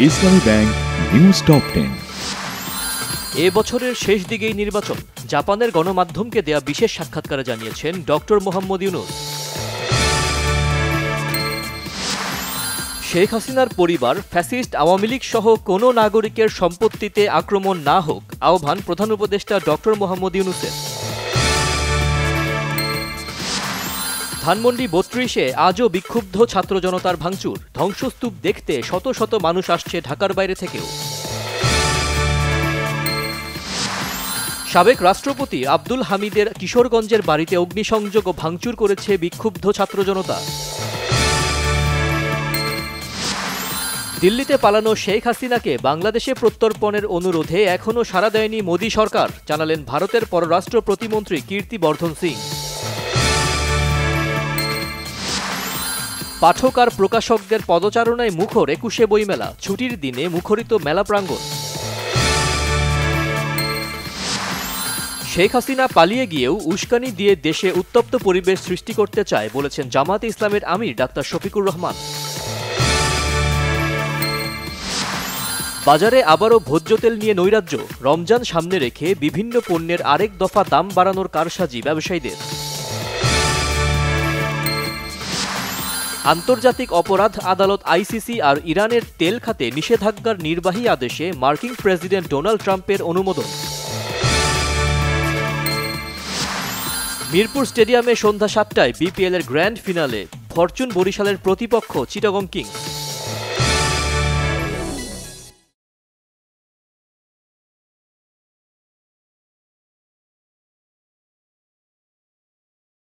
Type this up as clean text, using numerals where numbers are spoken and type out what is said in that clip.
ইসলামী bank news top 10। এ বছরের শেষ দিকেই নির্বাচন, জাপানের গণমাধ্যমকে দেয়া বিশেষ সাক্ষাৎকারে জানিয়েছেন ডক্টর মোহাম্মদ ইউনূস। শেখ হাসিনার পরিবার, ফ্যাসিস্ট আওয়ামী লীগ সহ কোনো নাগরিকের সম্পত্তিতে আক্রমণ না হোক আহ্বান প্রধান উপদেষ্টা ডক্টর মোহাম্মদ ইউনূসের। ধানমন্ডি ৩২-এ আজও বিক্ষুব্ধ ছাত্র জনতার ভাঙচুর, ধ্বংসস্তূপ দেখতে শত শত মানুষ আসছে ঢাকার বাইরে থেকেও। সাবেক রাষ্ট্রপতি আব্দুল হামিদের কিশোরগঞ্জের বাড়িতে অগ্নিসংযোগ ও ভাঙচুর করেছে বিক্ষুব্ধ ছাত্র জনতা। দিল্লিতে পালানো শেখ হাসিনাকে বাংলাদেশে প্রত্যর্পণের অনুরোধে এখনও সাড়া দেয়নি মোদী সরকার, জানালেন ভারতের পররাষ্ট্র প্রতিমন্ত্রী কীর্তিবর্ধন সিং। পাঠক আর প্রকাশকদের পদচারণায় মুখর ২১শে বইমেলা, ছুটির দিনে মুখরিত মেলা প্রাঙ্গণ। শেখ হাসিনা পালিয়ে গিয়েও উস্কানি দিয়ে দেশে উত্তপ্ত পরিবেশ সৃষ্টি করতে চায় বলেছেন জামায়াতে ইসলামের আমির ডাক্তার শফিকুর রহমান। বাজারে আবারও ভোজ্য তেল নিয়ে নৈরাজ্য, রমজান সামনে রেখে বিভিন্ন পণ্যের আরেক দফা দাম বাড়ানোর কারসাজি ব্যবসায়ীদের। আন্তর্জাতিক অপরাধ আদালত আইসিসি আর ইরানের তেল খাতে নিষেধাজ্ঞার নির্বাহী আদেশে মার্কিন প্রেসিডেন্ট ডোনাল্ড ট্রাম্পের অনুমোদন। মিরপুর স্টেডিয়ামে সন্ধ্যা ৭টায় বিপিএলের গ্র্যান্ড ফিনালে ফরচুন বরিশালের প্রতিপক্ষ চিটাগং কিংস।